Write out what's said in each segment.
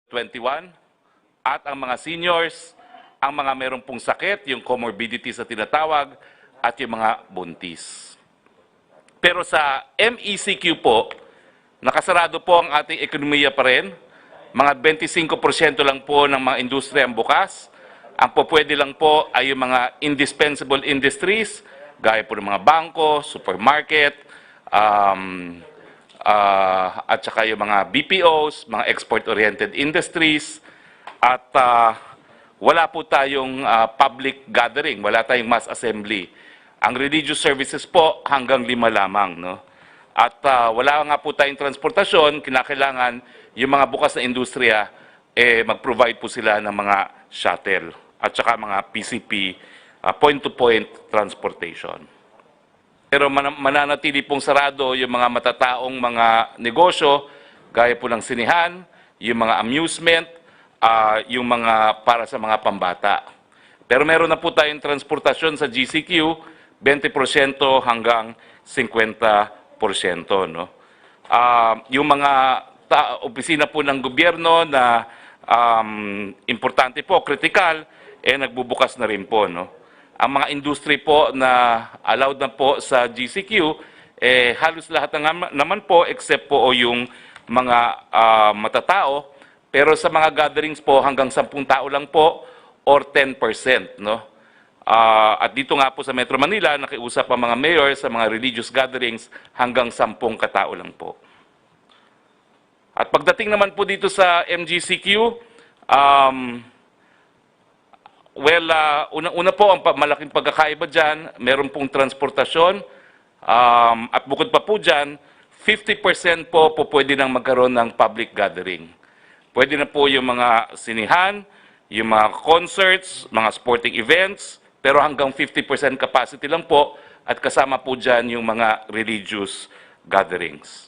21 at ang mga seniors, ang mga merong pong sakit, yung comorbidity sa tinatawag, at yung mga buntis. Pero sa MECQ po, nakasarado po ang ating ekonomiya pa rin. Mga 25% lang po ng mga industriya ang bukas. Ang pwede lang po ay yung mga indispensable industries, gaya po ng mga bangko, supermarket, at saka yung mga BPOs, mga export-oriented industries, at wala po tayong public gathering, wala tayong mass assembly. Ang religious services po hanggang 5 lamang, no? At wala nga po tayong transportasyon, kinakailangan yung mga bukas na industriya, mag-provide po sila ng mga shuttle at saka mga PCP, point-to-point transportation. Pero mananatili pong sarado yung mga matataong mga negosyo, gaya po ng sinihan, yung mga amusement, yung mga para sa mga pambata. Pero meron na po tayong transportasyon sa GCQ, 20% hanggang 50%. No? Yung mga opisina po ng gobyerno na importante po, critical, nagbubukas na rin po. No? Ang mga industry po na allowed na po sa GCQ, halos lahat naman po except po yung mga matatao. Pero sa mga gatherings po, hanggang 10 tao lang po or 10%. No? At dito nga po sa Metro Manila, nakiusap ang mga mayor sa mga religious gatherings hanggang 10 katao lang po. At pagdating naman po dito sa MGCQ, unang-una po ang malaking pagkakaiba dyan, meron pong transportasyon, at bukod pa po dyan, 50% po pwede nang magkaroon ng public gathering. Pwede na po yung mga sinihan, yung mga concerts, mga sporting events, pero hanggang 50% capacity lang po at kasama po dyan yung mga religious gatherings.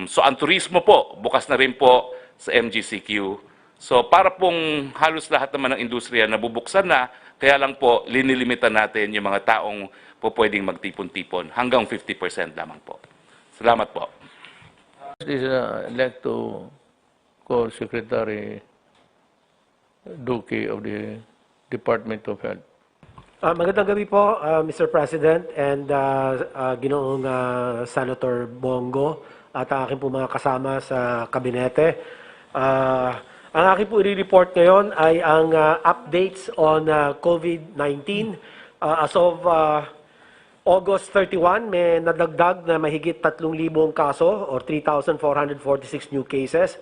So ang turismo po, bukas na rin po sa MGCQ. So para pong halos lahat naman ng industriya nabubuksan na, kaya lang po linilimitan natin yung mga taong po pwedeng magtipon-tipon. Hanggang 50% lamang po. Salamat po. I'd like to call Secretary Duque of the Department of Health. Magandang gabi po, Mr. President and Ginoong Senator Bongo at ang aking po mga kasama sa kabinete. Ang aking po i-report ngayon ay ang updates on COVID-19. As of August 31, may nadagdag na mahigit 3,000 kaso or 3,446 new cases.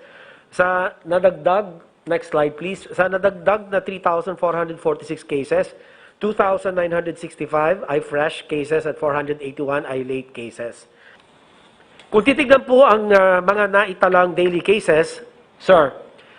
Sa nadagdag, next slide please, sa nadagdag na 3,446 cases, 2,965 ay fresh cases at 481 ay late cases. Kung titignan po ang mga naitalang daily cases, sir,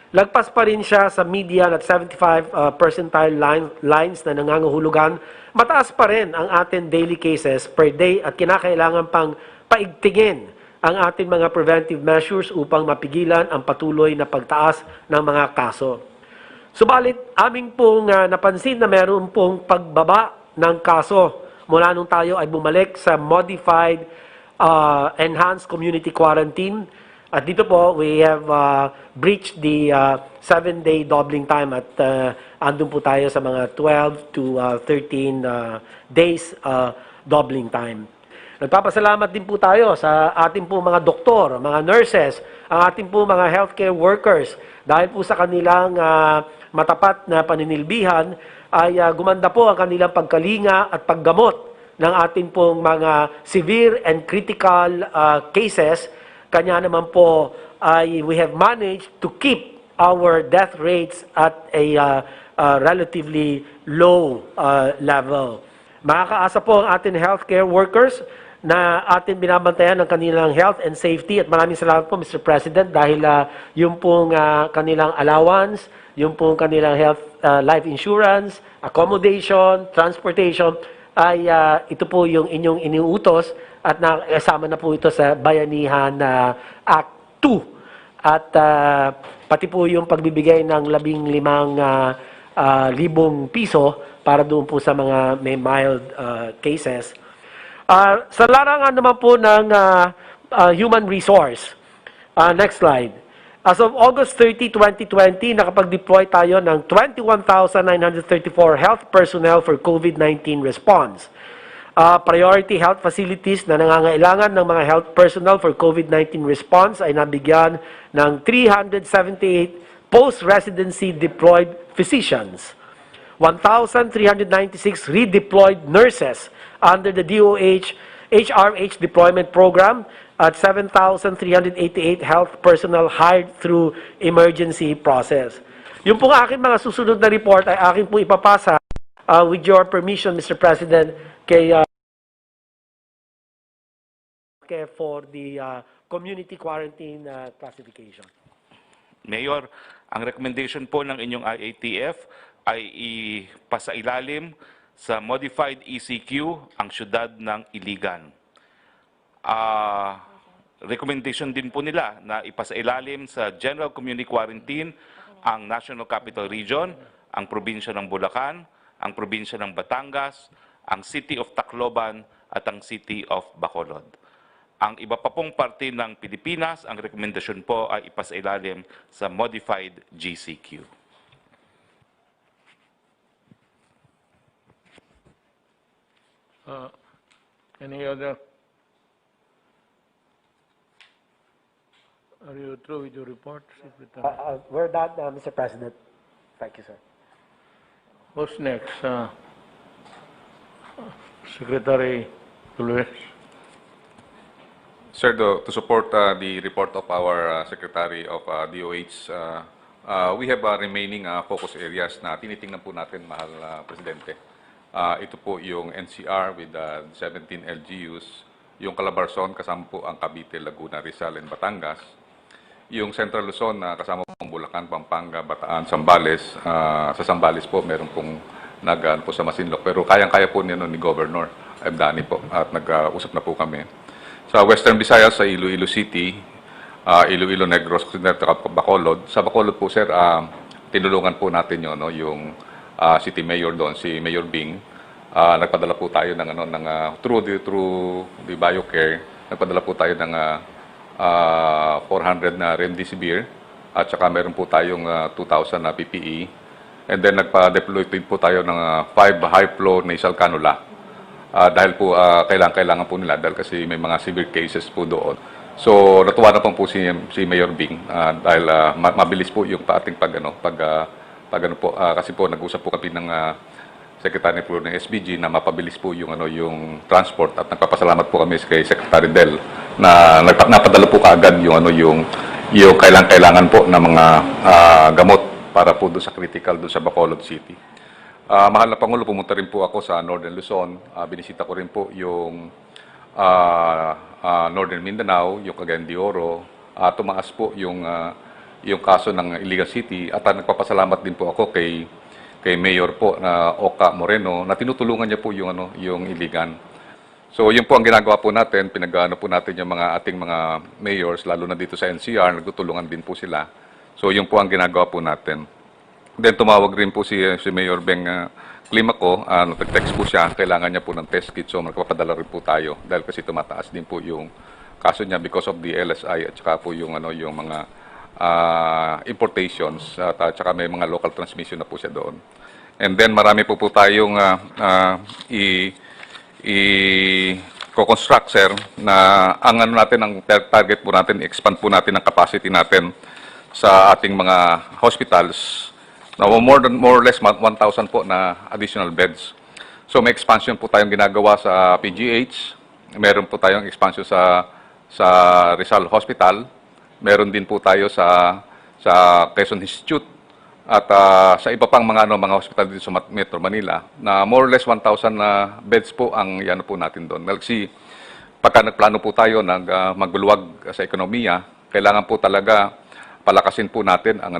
lagpas pa rin siya sa median at 75 percentile lines na nangangahulugan. Mataas pa rin ang ating daily cases per day at kinakailangan pang paigtingin ang ating mga preventive measures upang mapigilan ang patuloy na pagtaas ng mga kaso. Subalit, aming pong napansin na meron pong pagbaba ng kaso mula nung tayo ay bumalik sa modified enhanced community quarantine. At dito po, we have breached the 7-day doubling time at andun po tayo sa mga 12 to 13 days doubling time. Nagpapasalamat din po tayo sa ating po mga doktor, mga nurses, ang ating po mga healthcare workers. Dahil po sa kanilang matapat na paninilbihan, ay gumanda po ang kanilang pagkalinga at paggamot ng ating pong mga severe and critical cases. Kanya naman po ay we have managed to keep our death rates at a relatively low level. Makakaasa po ang ating healthcare workers na atin binabantayan ng kanilang health and safety at maraming salamat po Mr. President dahil yung pong kanilang allowance, yung pong kanilang health life insurance, accommodation, transportation ay ito po yung inyong iniutos at nakasama na po ito sa Bayanihan Act 2 at pati po yung pagbibigay ng 15,000 piso para doon po sa mga may mild cases. Sa larangan naman po ng human resource, next slide. As of August 30, 2020, nakapag-deploy tayo ng 21,934 health personnel for COVID-19 response. Priority health facilities na nangangailangan ng mga health personnel for COVID-19 response ay nabigyan ng 378 post-residency deployed physicians, 1,396 redeployed nurses under the DOH HRH deployment program, at 7,388 health personnel hired through emergency process. Yung pong aking mga susunod na report ay aking po ipapasa with your permission, Mr. President, kay for the community quarantine classification. Mayor, ang recommendation po ng inyong IATF ay ipasailalim sa modified ECQ ang syudad ng Iligan. Recommendation din po nila na ipasailalim sa General Community Quarantine ang National Capital Region, ang probinsya ng Bulacan, ang probinsya ng Batangas, ang City of Tacloban at ang City of Bacolod. Ang iba pa pong parte ng Pilipinas, ang rekomendasyon po ay ipasailalim sa modified GCQ. Any other? Are you through with your report, Secretary? We're done, Mr. President. Thank you, sir. Who's next? Secretary Tulves. Sir, to support the report of our Secretary of DOH, we have remaining focus areas na tinitingnan po natin, mahal Presidente. Ito po yung NCR with 17 LGUs, yung Calabarzon kasama po ang Cavite, Laguna, Rizal, and Batangas, yung Central Luzon kasama po ang Bulacan, Pampanga, Bataan, Zambales. Sa Zambales po meron pong po sa Masinloc, pero kayang-kaya po ni Governor Abdani po at nag-usap na po kami. Sa Western Visayas, sa Iloilo City, Iloilo, Negros, Bacolod. Sa Bacolod po, sir, tinulungan po natin yun, no, yung City Mayor doon, si Mayor Bing. Nagpadala po tayo ng, through the BioCare, nagpadala po tayo ng 400 na remdesivir at saka meron po tayong 2,000 na PPE. And then nagpa-deploy po tayo ng 5 high-flow nasal cannula. Dahil po kailangan po nila dahil kasi may mga severe cases po doon. So natuwa na po si Mayor Bing dahil mabilis po yung ating kasi po nag-usap po kami ng Secretary po ng SBG na mapabilis po yung yung transport at nagpapasalamat po kami kay Secretary Del na napadala po kaagad yung kailangan po ng mga gamot para po doon sa critical doon sa Bacolod City. Mahal na Pangulo, pumunta rin po ako sa Northern Luzon. Binisita ko rin po yung Northern Mindanao, yung Cagayan de Oro. Tumaas po yung kaso ng Iligan City at nagpapasalamat din po ako kay Mayor po na Oka Moreno na tinutulungan niya po yung Iligan. So yun po ang ginagawa po natin, pinag-ano po natin yung ating mga mayors, lalo na dito sa NCR, nagtutulungan din po sila. So yun po ang ginagawa po natin. Then tumawag rin po si Mayor Beng Climaco, nag-text po siya, kailangan niya po ng test kit, so magpapadala rin po tayo dahil kasi tumataas din po yung kaso niya because of the LSI at saka po yung mga importations at saka may mga local transmission na po siya doon. And then marami po tayong i-construct, sir, na ang natin, ang target po natin, expand po natin ang capacity natin sa ating mga hospitals na more or less 1,000 po na additional beds. So may expansion po tayong ginagawa sa PGH, meron po tayong expansion sa Rizal Hospital, meron din po tayo sa Quezon Institute at sa iba pang mga hospital dito sa Metro Manila na more or less 1,000 na beds po ang yan po natin doon. Kasi pagka nagplano po tayo magluwag sa ekonomiya, kailangan po talaga palakasin po natin ang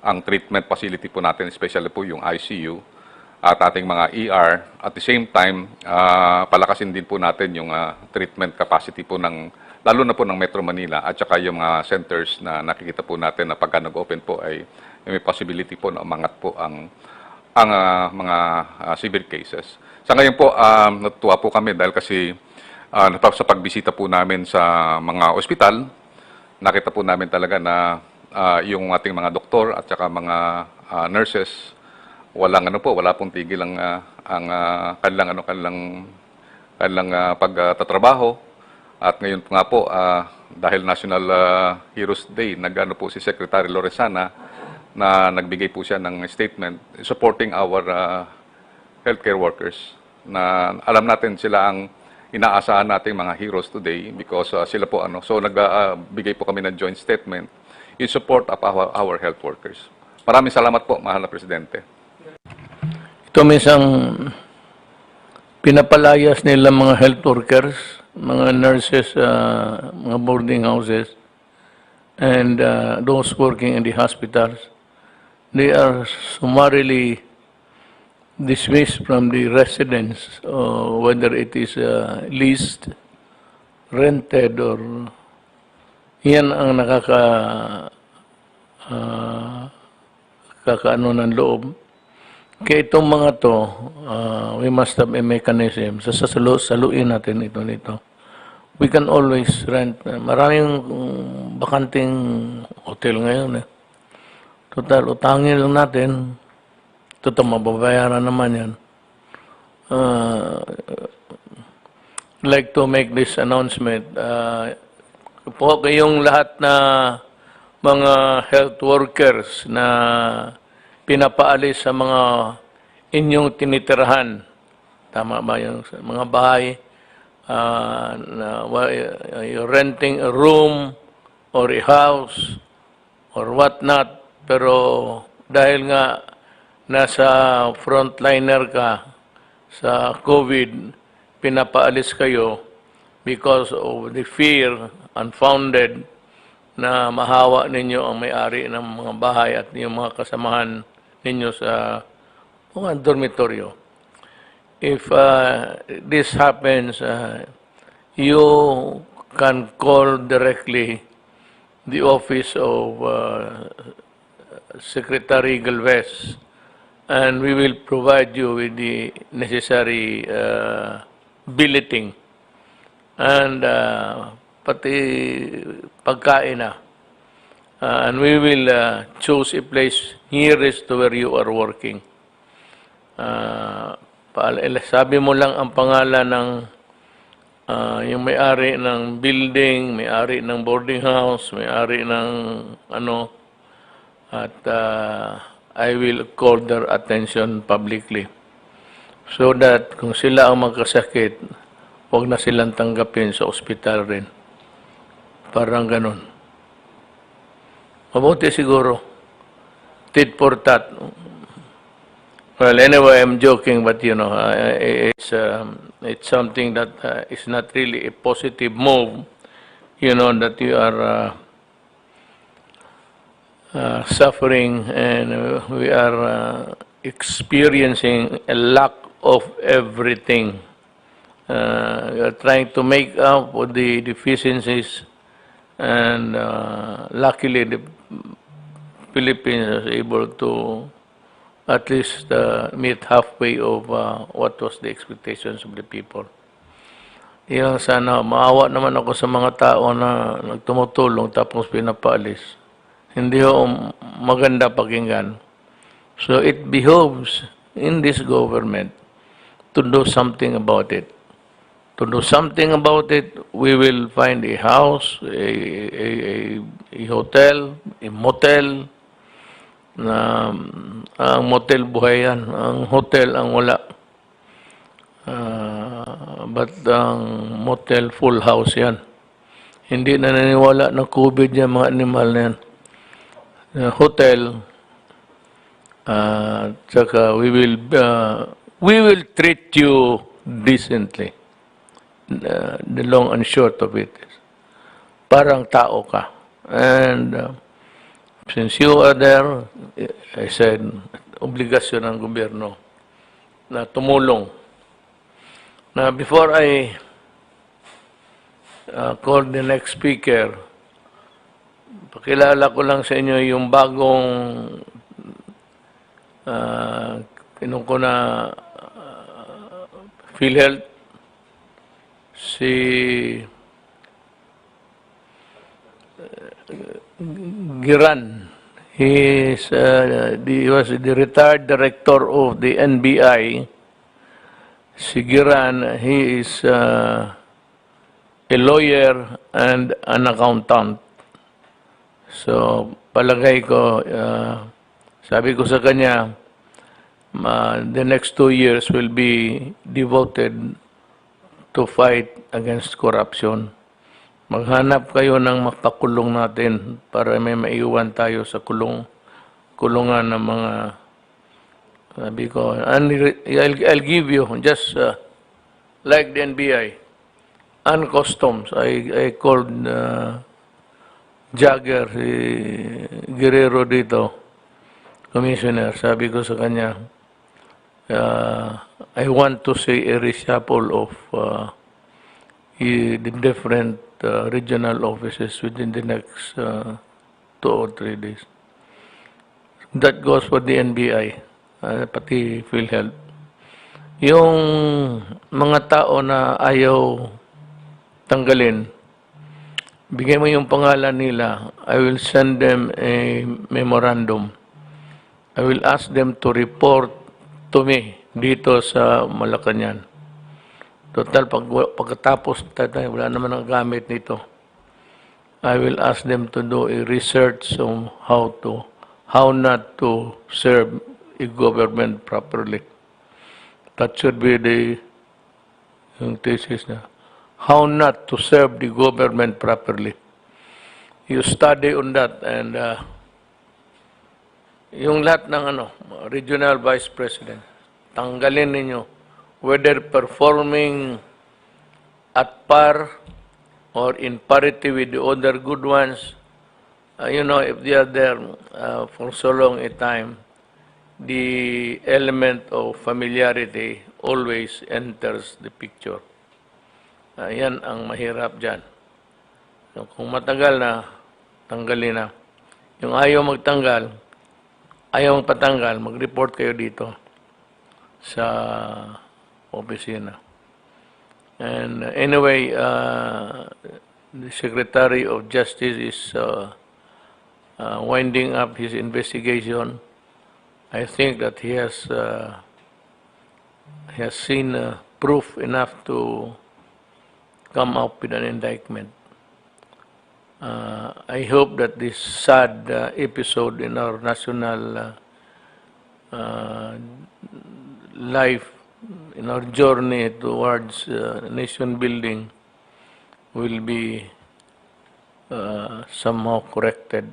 ang treatment facility po natin, especially po yung ICU at ating mga ER. At the same time, palakasin din po natin yung treatment capacity po lalo na po ng Metro Manila at saka yung mga centers na nakikita po natin na pagka nag-open po ay may possibility po na umangat po ang mga severe cases. Sa ngayon po, natutuwa po kami dahil kasi sa pagbisita po namin sa mga ospital, nakita po namin talaga na yung ating mga doktor at saka mga nurses, wala pong tigil ang kanilang pagtatrabaho. At ngayon po nga po, dahil National Heroes Day, nag-ano po si Secretary Lorenzana na nagbigay po siya ng statement supporting our healthcare workers, na alam natin sila ang inaasahan nating mga heroes today because sila po so nagbigay po kami ng joint statement in support of our health workers. Maraming salamat po, mahal na Presidente. Ito minsan pinapalayas nila mga health workers, mga nurses, mga boarding houses, and those working in the hospitals. They are summarily dismissed from the residence, whether it is leased, rented, or yan ang kakaano ng loob. Kaya itong mga to, we must have a mechanism. Saluin natin ito nito. We can always rent. Maraming bakanting hotel ngayon. Total, utangin lang natin. Total, mababayaran naman yan. Like to make this announcement. Po kayong lahat na mga health workers na pinapaalis sa mga inyong tinitirahan. Tama ba yung mga bahay? You're renting a room or a house or whatnot. Pero dahil nga nasa frontliner ka sa COVID, pinapaalis kayo because of the fear, unfounded, na mahawa ninyo ang may-ari ng mga bahay at yung mga kasamahan ninyo sa mga dormitoryo. If this happens, you can call directly the office of Secretary Galvez, and we will provide you with the necessary billeting and pati pagkain na. And we will choose a place nearest to where you are working. Sabi mo lang ang pangalan ng yung may-ari ng building, may-ari ng boarding house, may-ari ng ano, at I will call their attention publicly. So that kung sila ang magkasakit, huwag na silang tanggapin sa ospital rin. Parang ganun. Mabuti siguro. Tit for tat. Well, anyway, I'm joking, but you know, it's something that is not really a positive move. You know, that you are suffering, and we are experiencing a lack of everything. We are trying to make up for the deficiencies, and luckily the Philippines was able to at least meet halfway of what was the expectations of the people. Yung sana, maawa naman ako sa mga tao na nagtumutulong tapos pinapaalis. Hindi ho maganda pakinggan. So it behoves in this government to do something about it. To do something about it, we will find a house, a hotel, a motel, na ang motel buhay yan, ang hotel ang wala. But ang motel full house yan. Hindi na naniniwala na COVID yan mga animal na yan. Hotel, tsaka we will treat you decently. The long and short of it is, parang tao ka. And since you are there, I said, obligasyon ng gobyerno na tumulong. Now, before I call the next speaker, pakilala ko lang sa inyo yung bagong ko na PhilHealth, si Giran. He was the retired director of the NBI. Si Giran, he is a lawyer and an accountant. So, palagay ko, sabi ko sa kanya, the next 2 years will be devoted to fight against corruption. Maghanap kayo ng makakulong natin para may maiwan tayo sa kulungan ng mga, sabi ko, and I'll give you just like the NBI and customs. I called Jagger, si Guerrero dito, commissioner. Sabi ko sa kanya, I want to see a reshuffle of the different regional offices within the next 2 or 3 days. That goes for the NBI, pati PhilHealth. Yung mga tao na ayaw tanggalin, bigay mo yung pangalan nila. I will send them a memorandum. I will ask them to report to me dito sa Malacanang. Total, pagkatapos wala naman ang gamit nito. I will ask them to do a research on how not to serve a government properly. That should be yung thesis na. How not to serve the government properly. You study on that, and yung lahat ng regional vice president, tanggalin ninyo, whether performing at par or in parity with the other good ones. If they are there for so long a time, the element of familiarity always enters the picture. Yan ang mahirap dyan. So, kung matagal na, tanggalin na. Yung ayaw magtanggal, ayaw patanggal, mag-report kayo dito sa opisina. And anyway, the Secretary of Justice is winding up his investigation. I think that he has seen proof enough to come up with an indictment. I hope that this sad episode in our national life, in our journey towards nation building, will be somehow corrected.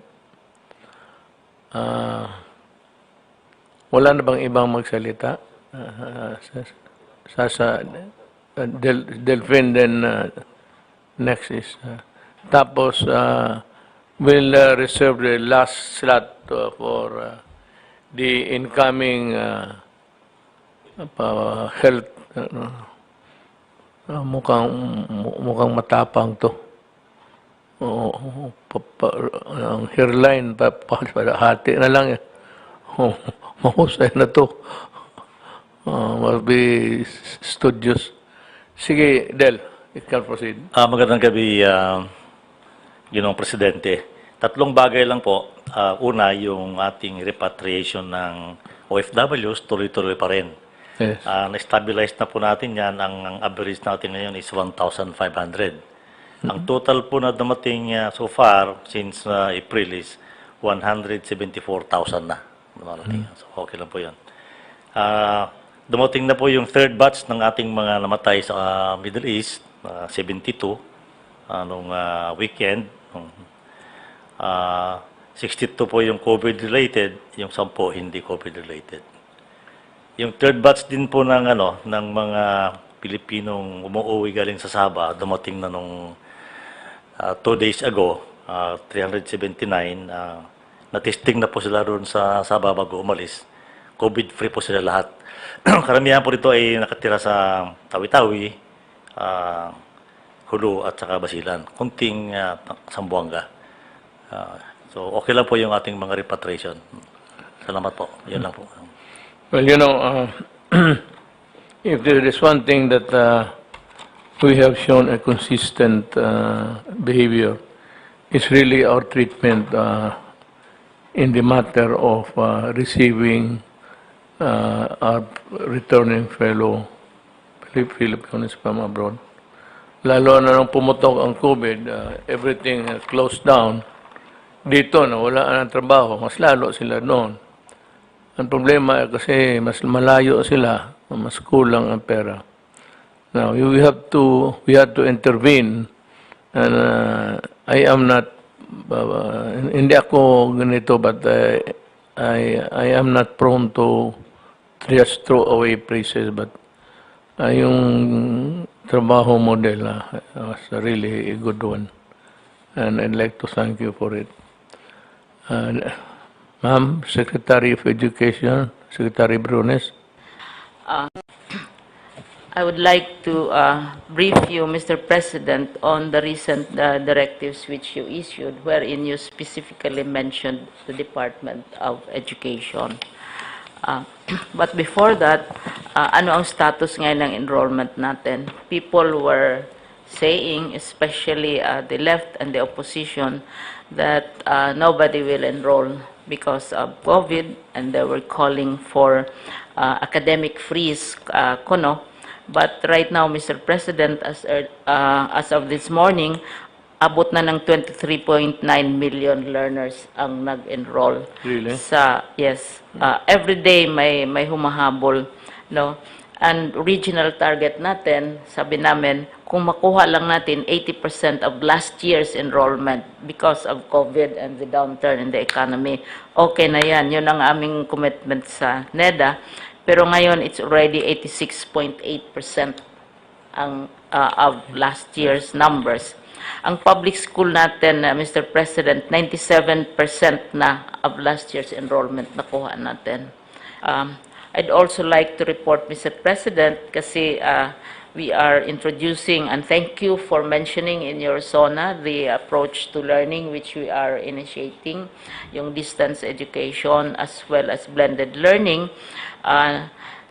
Wala na bang ibang magsalita? Delphine, then next is tapos we'll reserve the last slot for the incoming health. Mukhang matapang to. Ang hairline hati na lang. Mahusay na to. Must be studious. Sige, Del, you can proceed. Magandang gabi, Ginoong Presidente. 3 bagay lang po. Una, yung ating repatriation ng OFWs, tuloy-tuloy pa rin. Yes. Na-stabilize na po natin yan. Ang average natin ngayon is 1,500. Ang total po na dumating so far, since April, is 174,000 na. So, okay lang po yan. Dumating na po yung 3rd batch ng ating mga namatay sa Middle East, 72, nung weekend. 62 po yung COVID-related, yung 10 hindi COVID-related. Yung 3rd batch din po ng mga Pilipinong umuwi galing sa Sabah, dumating na nung 2 days ago, 379. Na-testing na po sila doon sa Sabah bago umalis. COVID-free po sila lahat. Karamihan po dito ay nakatira sa Tawi-Tawi, Hulu at saka Basilan. Kunting Sambuanga. So okay lang po yung ating mga repatriation. Salamat po. Yan lang po. Well, if there is one thing that we have shown a consistent behavior, it's really our treatment in the matter of receiving our returning fellow Filipinos from abroad. Lalo na nung pumutok ang COVID, everything closed down. Dito, nawala ng trabaho, mas lalo sila noon. Ang problema kasi mas malayo sila, mas kulang ang pera. Now, we had to intervene, and I am not, hindi ako ganito, but I am not prone to just throw away praises, but yung trabaho model was really a good one, and I'd like to thank you for it. Ma'am, Secretary of Education, Secretary Brunes. I would like to brief you, Mr. President, on the recent directives which you issued, wherein you specifically mentioned the Department of Education. But before that, ano ang status ngayon ng enrollment natin? People were saying, especially the left and the opposition, that nobody will enroll because of COVID, and they were calling for academic freeze, kuno. But right now, Mr. President, as of this morning, abot na ng 23.9 million learners ang nag-enroll. Really? Yes. Every day may humahabol, no? And regional target natin, sabi namin, kung makuha lang natin 80% of last year's enrollment because of COVID and the downturn in the economy, okay na yan. Yun ang aming commitment sa NEDA. Pero ngayon, it's already 86.8% ang of last year's numbers. Ang public school natin, Mr. President, 97% na of last year's enrollment nakuha natin. I'd also like to report, Mr. President, kasi we are introducing, and thank you for mentioning in your SONA the approach to learning which we are initiating, yung distance education as well as blended learning.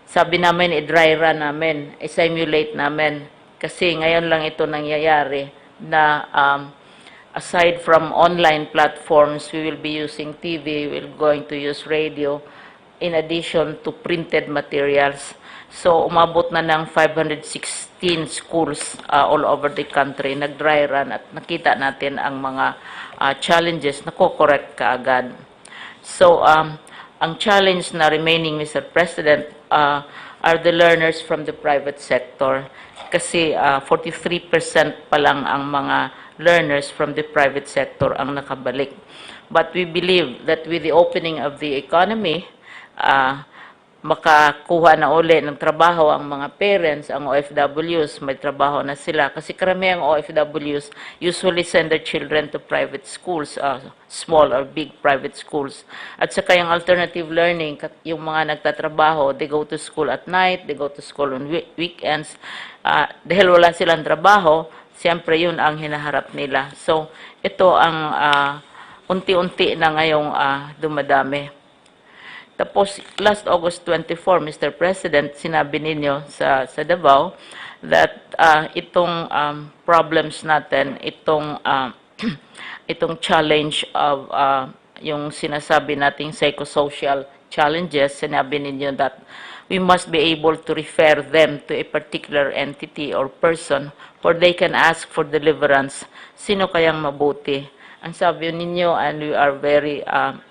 Sabi namin, i-dry run namin, i-simulate namin, kasi ngayon lang ito nangyayari na aside from online platforms, we will be using TV, we're going to use radio, in addition to printed materials. So, umabot na ng 516 schools all over the country, nag-dry run, at nakita natin ang mga challenges na ko-correct kaagad. So, ang challenge na remaining, Mr. President, are the learners from the private sector. Kasi 43% pa lang ang mga learners from the private sector ang nakabalik. But we believe that with the opening of the economy, makakuha na uli ng trabaho ang mga parents, ang OFWs, may trabaho na sila. Kasi karamihang OFWs usually send their children to private schools, small or big private schools. At saka yung alternative learning, yung mga nagtatrabaho, they go to school at night, they go to school on weekends. Dahil wala silang trabaho, siyempre yun ang hinaharap nila. So, ito ang unti-unti na ngayong dumadami. Tapos, last August 24, Mr. President, sinabi ninyo sa Davao that itong problems natin, itong challenge of yung sinasabi nating psychosocial challenges, sinabi ninyo that we must be able to refer them to a particular entity or person where they can ask for deliverance. Sino kayang mabuti? Ang sabi ninyo, and we are very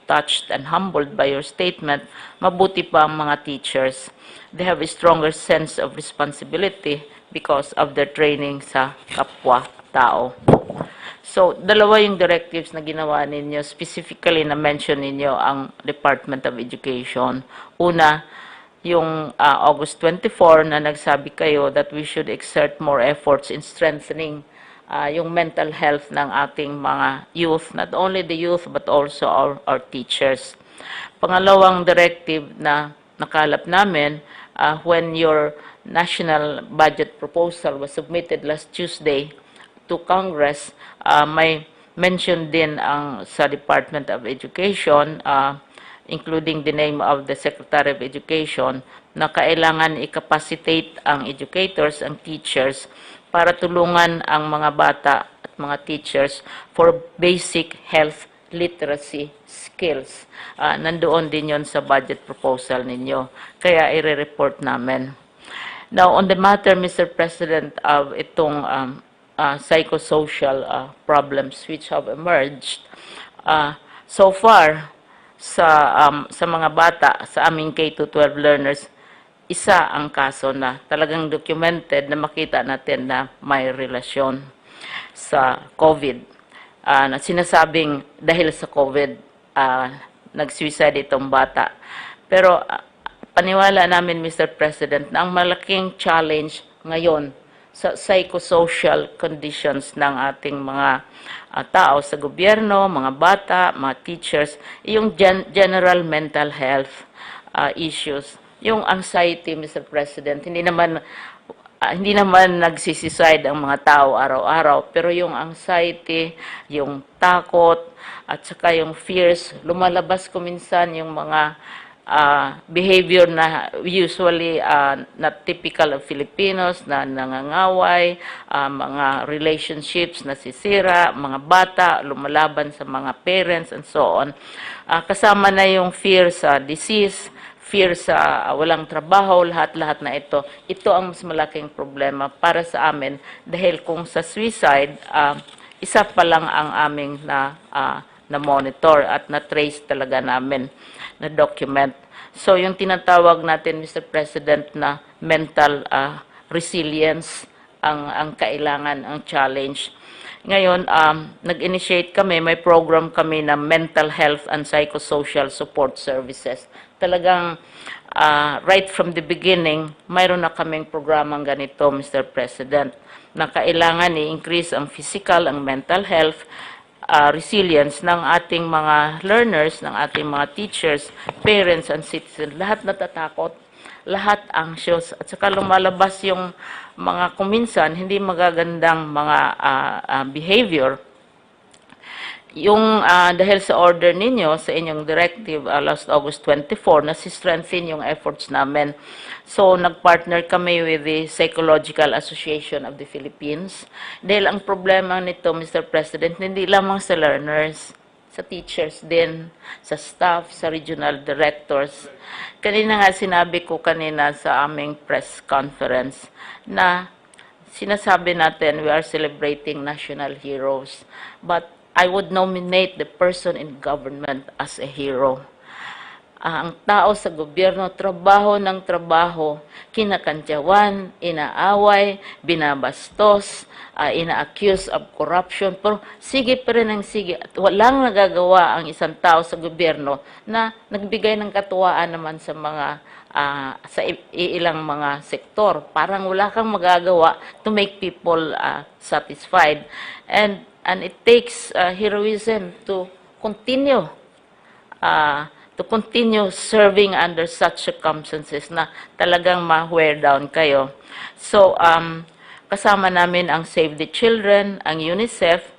touched and humbled by your statement, mabuti pa ang mga teachers. They have a stronger sense of responsibility because of their training sa kapwa-tao. So, dalawa yung directives na ginawa ninyo, specifically na mention ninyo ang Department of Education. Una, yung August 24 na nagsabi kayo that we should exert more efforts in strengthening yung mental health ng ating mga youth, not only the youth but also our teachers. Pangalawang directive na nakalap namin, when your national budget proposal was submitted last Tuesday to Congress, may mention din sa Department of Education, including the name of the Secretary of Education, na kailangan i-capacitate ang educators, ang teachers, para tulungan ang mga bata at mga teachers for basic health literacy skills. Nandoon din yon sa budget proposal ninyo. Kaya i-report namin. Now, on the matter, Mr. President, of itong psychosocial problems which have emerged, so far, sa mga bata, sa aming K-12 learners, isa ang kaso na talagang documented na makita natin na may relasyon sa COVID. Na sinasabing dahil sa COVID, nag-suicide itong bata. Pero paniwala namin, Mr. President, na ang malaking challenge ngayon sa psychosocial conditions ng ating mga tao sa gobyerno, mga bata, mga teachers, yung general mental health issues. Yung anxiety, Mr. President, hindi naman nagsisisuicide ang mga tao araw-araw, pero yung anxiety, yung takot, at saka yung fears, lumalabas ko minsan yung mga behavior na usually not typical of Filipinos, na nangangaway, mga relationships na sisira, mga bata, lumalaban sa mga parents, and so on. Kasama na yung fear sa disease, fear sa walang trabaho, lahat-lahat na ito. Ito ang mas malaking problema para sa amin dahil kung sa suicide, isa pa lang ang aming na-monitor at na-trace talaga namin na document. So yung tinatawag natin, Mr. President, na mental resilience ang kailangan, ang challenge. Ngayon, nag-initiate kami, may program kami na mental health and psychosocial support services. Talagang right from the beginning, mayroon na kaming programang ganito, Mr. President, na kailangan i-increase ang physical, ang mental health, resilience ng ating mga learners, ng ating mga teachers, parents, and citizens. Lahat natatakot, lahat anxious, at saka lumalabas yung mga kuminsan hindi magagandang mga behavior. Yung dahil sa order ninyo, sa inyong directive last August 24, nasi-strengthen yung efforts namin. So, nag-partner kami with the Psychological Association of the Philippines. Dahil ang problema nito, Mr. President, hindi lamang sa learners, sa teachers din, sa staff, sa regional directors. Kanina nga sinabi ko kanina sa aming press conference na sinasabi natin we are celebrating national heroes. But I would nominate the person in government as a hero. Ang tao sa gobyerno, trabaho ng trabaho, kinakantyawan, inaaway, binabastos, ina-accuse of corruption, pero sige pa rin ang sige. At walang nagagawa ang isang tao sa gobyerno na nagbigay ng katuwaan naman sa mga sa ilang mga sektor. Parang wala kang magagawa to make people satisfied. And it takes heroism to continue serving under such circumstances na talagang ma-wear down kayo. So, kasama namin ang Save the Children, ang UNICEF,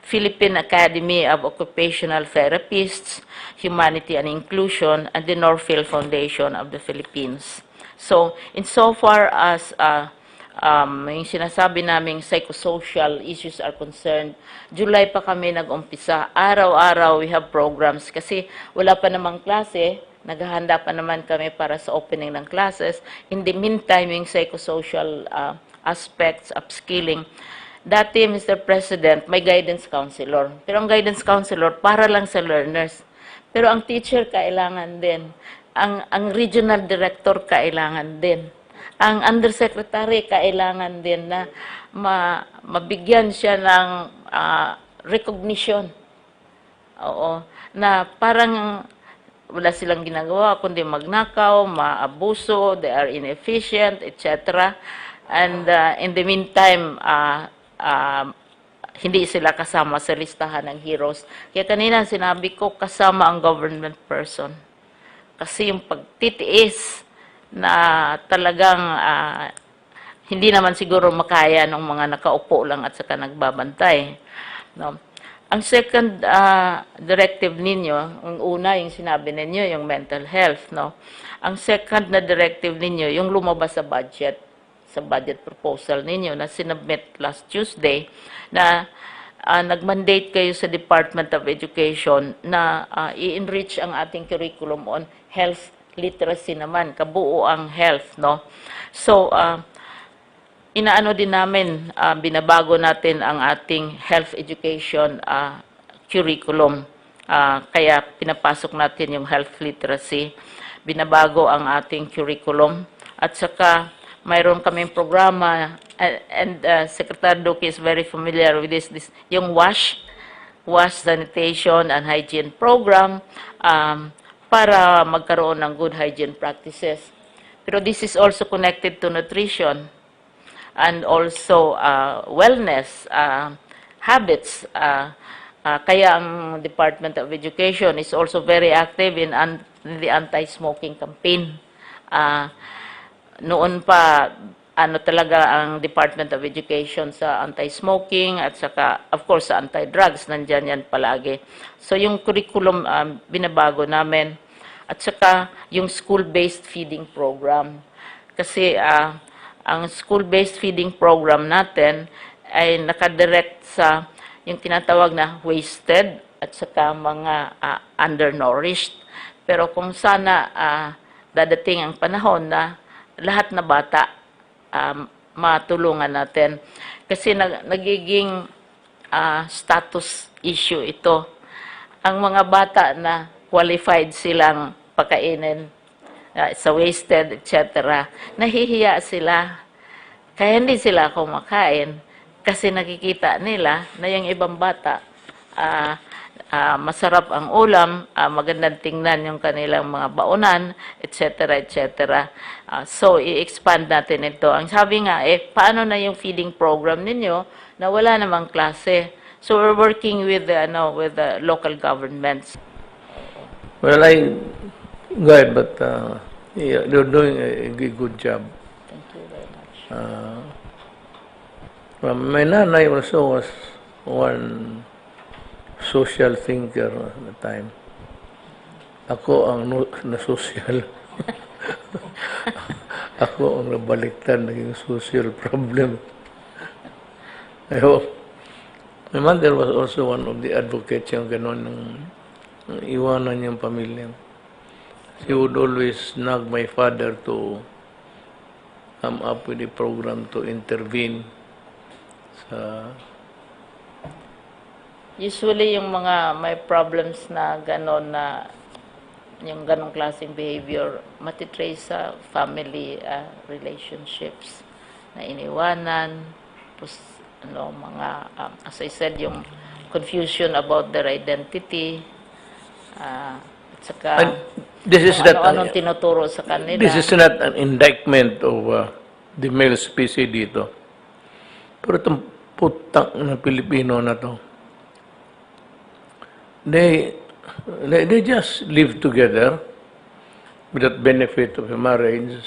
Philippine Academy of Occupational Therapists, Humanity and Inclusion, and the Norfield Foundation of the Philippines. So, insofar as yung sinasabi naming psychosocial issues are concerned, July pa kami nag-umpisa. Araw-araw we have programs kasi wala pa namang klase, naghahanda pa naman kami para sa opening ng classes. In the meantime, yung psychosocial aspects, upskilling. Dati, Mr. President, may guidance counselor. Pero ang guidance counselor para lang sa learners. Pero ang teacher kailangan din. Ang regional director kailangan din. Ang undersecretary kailangan din na mabigyan siya ng recognition. Oo, na parang wala silang ginagawa kundi magnakaw, maabuso, they are inefficient, etc. And in the meantime, hindi sila kasama sa listahan ng heroes. Kaya kanina sinabi ko kasama ang government person. Kasi yung pagtitiis na talagang hindi naman siguro makaya ng mga nakaupo lang at saka nagbabantay. No? Ang second directive ninyo, ang una yung sinabi ninyo, yung mental health. No? Ang second na directive ninyo, yung lumabas sa budget proposal ninyo na sinubmit last Tuesday, na nag-mandate kayo sa Department of Education na i-enrich ang ating curriculum on health literacy naman, kabuo ang health, no? So, inaano din namin, binabago natin ang ating health education curriculum. Kaya pinapasok natin yung health literacy. Binabago ang ating curriculum. At saka, mayroon kaming programa, and Secretary Duque is very familiar with this yung WASH Sanitation and Hygiene Program, para magkaroon ng good hygiene practices. Pero this is also connected to nutrition and also wellness habits. Kaya ang Department of Education is also very active in the anti-smoking campaign. Noon pa, talaga ang Department of Education sa anti-smoking at saka, of course, sa anti-drugs, nandyan yan palagi. So, yung curriculum, binabago namin. At saka, yung school-based feeding program. Kasi, ang school-based feeding program natin ay nakadirect sa yung tinatawag na wasted at saka mga undernourished. Pero kung sana dadating ang panahon na lahat na bata matulungan natin. Kasi nagiging status issue ito. Ang mga bata na qualified silang pakainin sa wasted, etc., nahihiya sila. Kaya hindi sila kumakain kasi nakikita nila na yung ibang bata masarap ang ulam, magandang tingnan yung kanilang mga baonan, etc., etc. So, i-expand natin ito. Ang sabi nga, paano na yung feeding program ninyo na wala namang klase? So, we're working with the local governments. Well, go ahead, but you're doing a good job. Thank you very much. My nanay also was one social thinker at the time. Ako ang na-social. Ako ang nabaliktad, naging social problem. I hope. My mother was also one of the advocates yung gano'n ng iwanan niyang pamilya. She would always nag my father to come up with a program to intervene sa Usually, yung mga may problems na gano'n na yung ganong klaseng behavior, matitrace sa family relationships na iniwanan, tapos, mga, as I said, yung confusion about their identity, at saka this is ano-anong tinuturo sa kanila. This is not an indictment of the male species dito. Pero itong putang na Pilipino na to, they just live together without benefit of a marriage,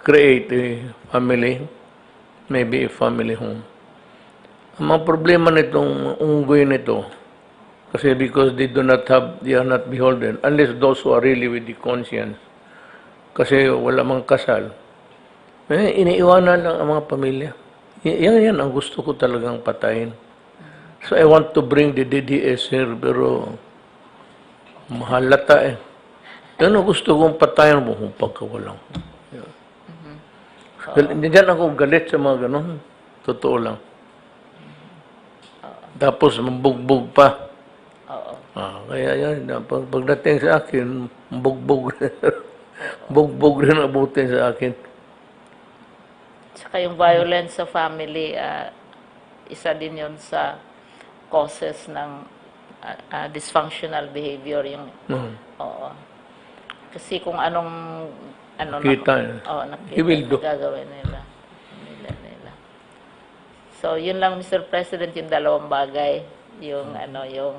create a family, maybe a family home. Ang mga problema nitong unggoy nito, kasi because they are not beholden, unless those who are really with the conscience, kasi wala mang kasal, iniiwanan lang ang mga pamilya. Yan ang gusto ko talagang patayin. So I want to bring the DDS here, pero mahalata eh. Yan ang gusto kong patayin mo kung pagkawalang. Diyan ako galit sa mga ganon. Totoo lang. Tapos mambugbog pa. Kaya yan, pagdating sa akin, bugbog rin abutin sa akin. Saka yung violence sa family, isa din yun sa causes ng dysfunctional behavior yung oo. Kasi kung anong Kita. He will do. gagawin nila. So yun lang, Mr. President, yung dalawang bagay, yung yung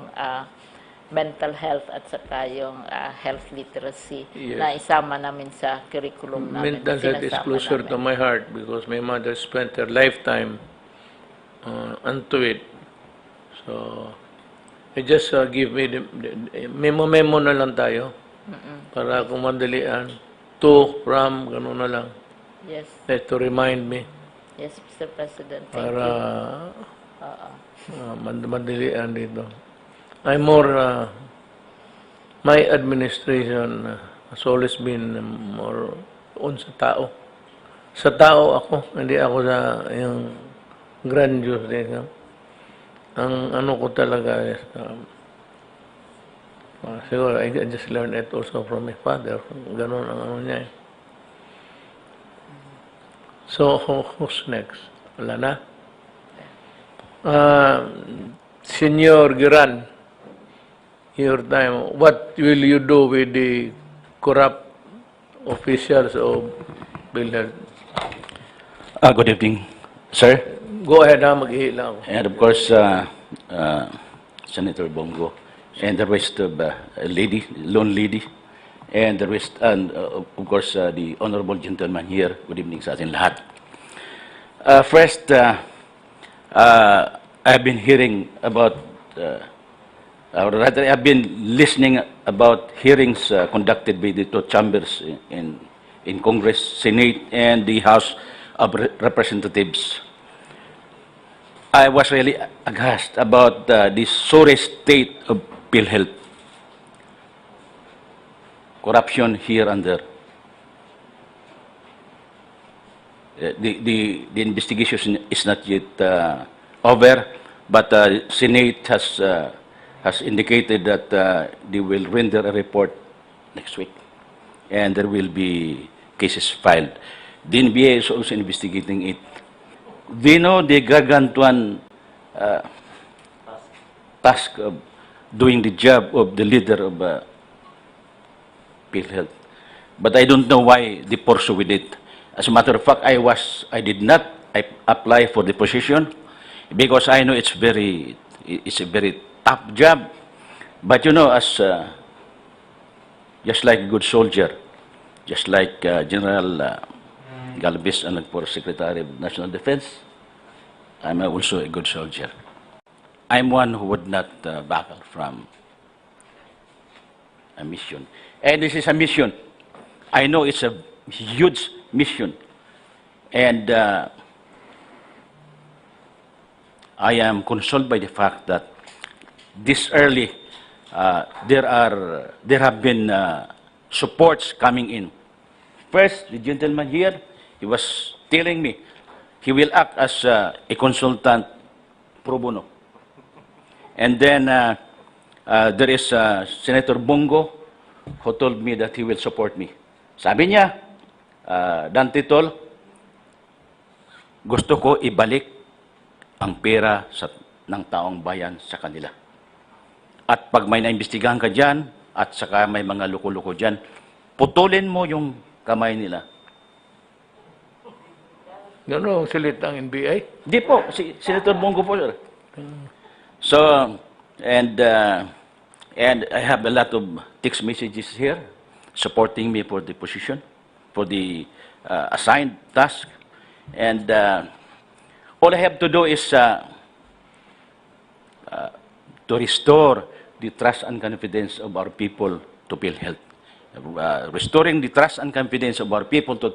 mental health at saka yung health literacy na isama namin sa curriculum namin. Mental health is closer to my heart because my mother spent her lifetime onto it. So, just give me the memo na lang tayo para kung madalian. To, from, gano'n na lang. Yes. To remind me. Yes, Mr. President. Thank Para you. madalian dito. I'm more, my administration has always been more on sa tao. Sa tao ako, hindi ako sa yung grandiose din. No? Ang ano ko talaga is, siguro I just learned it also from my father. Ganon ang ano niya. So, who's next? Wala na? Senyor Giran, your time. What will you do with the corrupt officials of PhilHealth? Good evening, sir. Go ahead, mag-ihila ako. And of course, Senator Bongo, and the rest of lone lady, and the rest, and of course, the honorable gentleman here. Good evening sa atin lahat. First, I've been hearing about, or rather, I've been listening about hearings conducted by the two chambers in Congress, Senate, and the House of Representatives. I was really aghast about the sorry state of PhilHealth. Corruption here and there. The investigation is not yet over, but Senate has indicated that they will render a report next week, and there will be cases filed. The NBA is also investigating it. They know the gargantuan task of doing the job of the leader of PhilHealth. But I don't know why they pursue with it. As a matter of fact, I did not apply for the position because I know it's a very tough job. But you know, as just like a good soldier, just like General Galvez and for Secretary of National Defense, I'm also a good soldier. I'm one who would not back out from a mission. And this is a mission. I know it's a huge mission. And I am consoled by the fact that this early, there have been supports coming in. First, the gentleman here, he was telling me he will act as a consultant pro bono. And then there is Senator Bongo who told me that he will support me. Sabi niya, Dante Tol, gusto ko ibalik ang pera ng taong bayan sa kanila. At pag may naimbestigahan ka dyan, at saka may mga luko-luko dyan, putulin mo yung kamay nila. Gano'n ang salita ng NBI? Di po, si Senator Bongo po, sir. So, and I have a lot of text messages here supporting me for the position, for the assigned task. And all I have to do is to restore the trust and confidence of our people to PhilHealth. Restoring the trust and confidence of our people to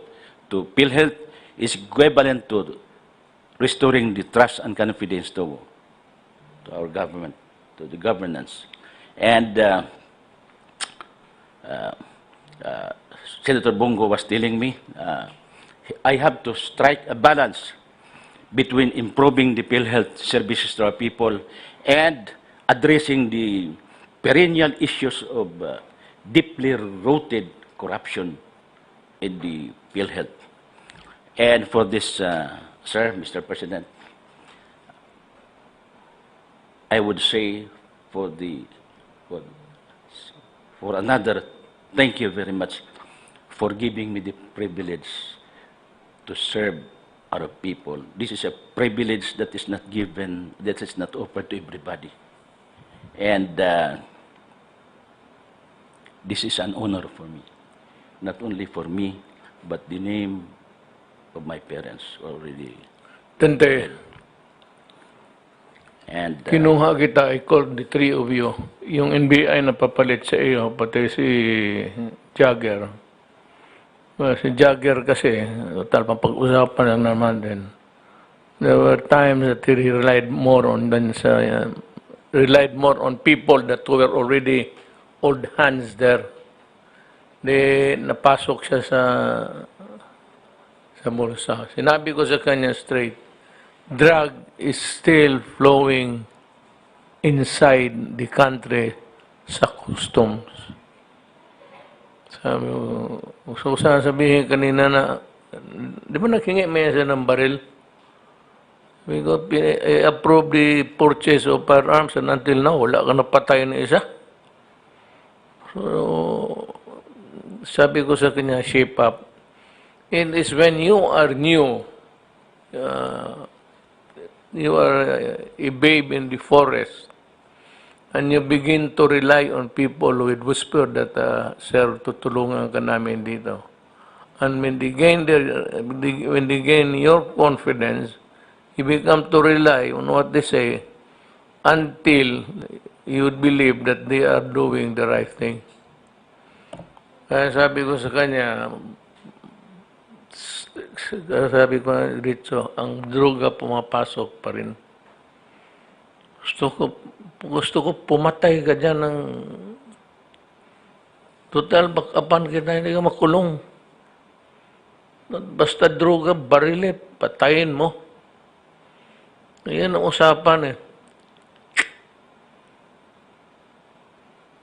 PhilHealth is equivalent to restoring the trust and confidence to our government, to the governance. And Senator Bongo was telling me, I have to strike a balance between improving the PhilHealth services to our people and addressing the perennial issues of deeply rooted corruption in the PhilHealth. And for this, sir, Mr. President, I would say for another, thank you very much for giving me the privilege to serve our people. This is a privilege that is not given, that is not offered to everybody. And this is an honor for me. Not only for me, but the name of my parents already. Tante, And kinuha kita, I called the three of you. Yung NBI na papalit sa iyo, pati si Jagger. Well, si Jagger kasi, total, pag-usapan lang naman din. There were times that he relied more on people that were already old hands there. Napasok siya sa bulsa. Sinabi ko sa kanya straight, drug is still flowing inside the country sa customs. Sabi ko, gusto ko sana sabihin kanina na, di ba naghingi may siya ng baril? We got approved the purchase of firearms and until now, wala ka napatay na isa. So, sabi ko sa kanya, shape up. It is when you are new, you are a babe in the forest, and you begin to rely on people with whisper that, sir, tutulungan ka namin dito. And when they gain your confidence, you become to rely on what they say until you believe that they are doing the right thing. Kaya sabi ko sa kanya, Ritso, ang droga pumapasok pa rin. Gusto ko pumatay ka dyan ng total bakapan kita, hindi ka makulong. Basta droga, barilit, patayin mo. Yan ang usapan eh.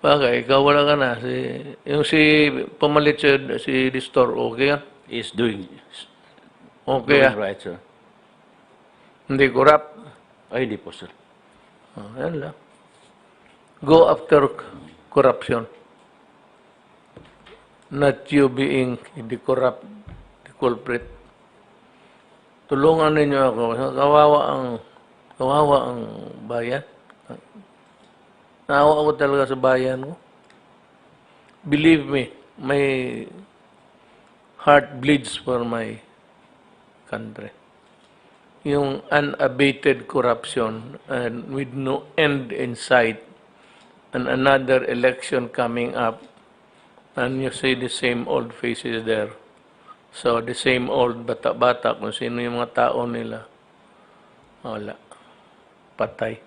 Bagay, ikaw wala ka na. Yung pumalit si Distor, okay yan? Is doing Okay right, sir. Hindi corrupt. Ay, hindi po, sir. Yan lang. Go after corruption. Not you being the corrupt, the culprit. Tulungan ninyo ako. Kawawa ang bayan. Naawa ako talaga sa bayan ko. Believe me, my heart bleeds for my country. Yung unabated corruption and with no end in sight and another election coming up and you see the same old faces there. So the same old bata-bata kung sino yung mga tao nila. Wala. Patay.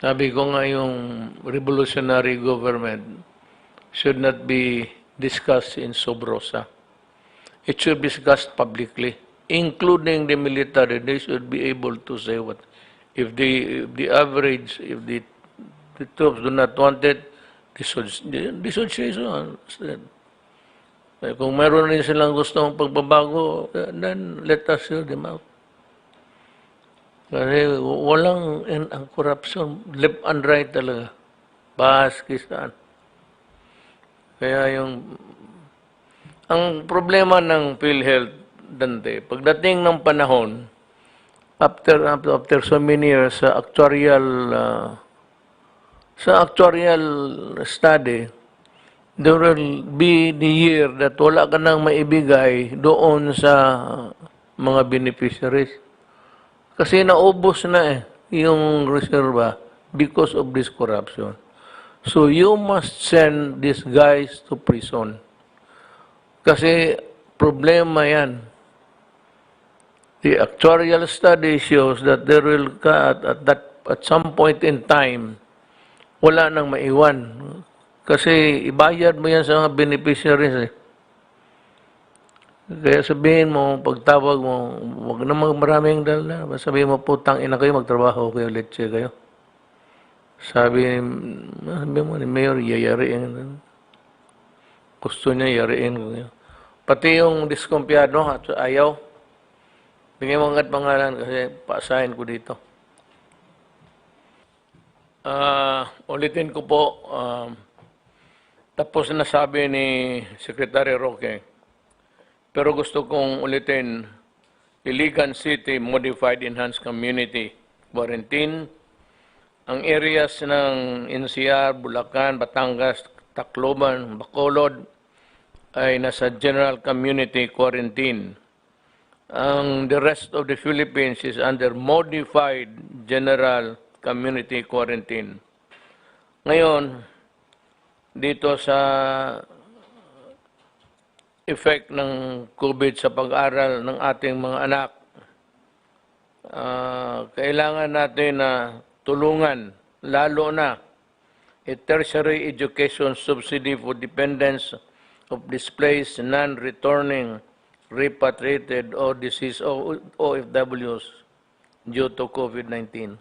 Sabi ko nga yung revolutionary government should not be discussed in sub rosa. It should be discussed publicly, including the military. They should be able to say what. If the troops do not want it, they should say so. Kung meron rin silang gustong pagbabago, then let us hear them out. Kasi walang ang corruption, left and right talaga. Bahas kisan. Kaya ang problema ng PhilHealth, Dante, pagdating ng panahon, after so many years sa actuarial study, there will be the year that wala ka nang maibigay doon sa mga beneficiaries. Kasi naubos na yung reserva because of this corruption. So you must send these guys to prison. Kasi problema yan. The actuarial study shows that there will at some point in time, wala nang maiwan. Kasi ibayad mo yan sa mga beneficiaries. Kaya sabihin mo, pagtawag mo, huwag na maraming dala. Sabihin mo, putang ina kayo, magtrabaho kayo, letse kayo. Sabi mo ni Mayor, yayariin. Gusto niya, yariin ko kayo. Pati yung diskumpiyado, ayaw. Bigyan mo nga't pangalan kasi paasahin ko dito. Ulitin ko po, tapos na sabi ni Secretary Roque, pero gusto kong ulitin, Iligan City Modified Enhanced Community Quarantine, ang areas ng NCR, Bulacan, Batangas, Tacloban, Bacolod ay nasa General Community Quarantine. The rest of the Philippines is under Modified General Community Quarantine. Ngayon, dito sa effect ng COVID sa pag-aral ng ating mga anak, kailangan natin na tulungan, lalo na a tertiary education subsidy for dependents of displaced, non-returning, repatriated, or deceased OFWs due to COVID-19.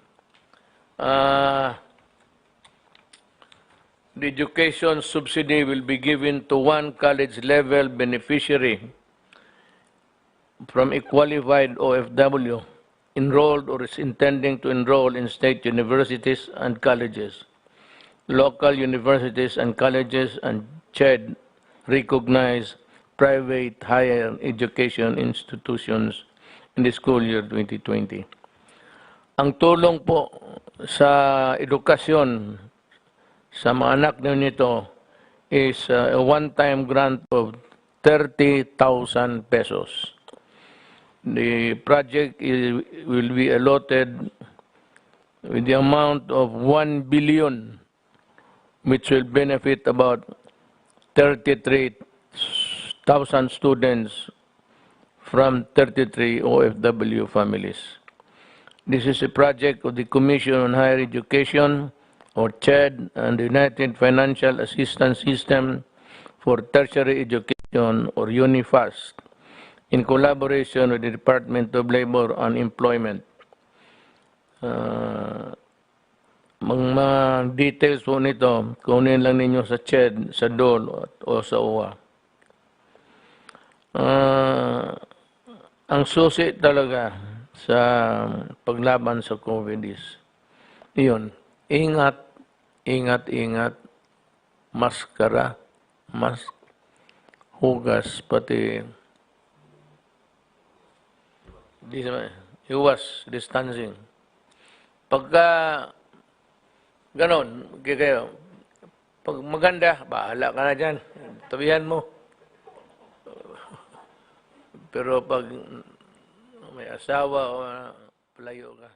The education subsidy will be given to one college-level beneficiary from a qualified OFW enrolled or is intending to enroll in state universities and colleges, local universities and colleges, and CHED recognized private higher education institutions in the school year 2020. Ang tulong po sa edukasyon sa mga anak nito is a one-time grant of 30,000 pesos. The project will be allotted with the amount of 1 billion, which will benefit about 33,000 students from 33 OFW families. This is a project of the Commission on Higher Education, or CHED, and the United Financial Assistance System for Tertiary Education, or UNIFAST, in collaboration with the Department of Labor and Employment. Mga details po nito, kunin lang ninyo sa CHED, sa DOL, o sa OWA. Ang susi talaga sa paglaban sa COVID is, yun, ingat, maskara, hugas, pati iwas, distancing. Pagka ganon, kayo, pag maganda, bahala ka na dyan, tabihan mo. Pero pag may asawa o palayo ka,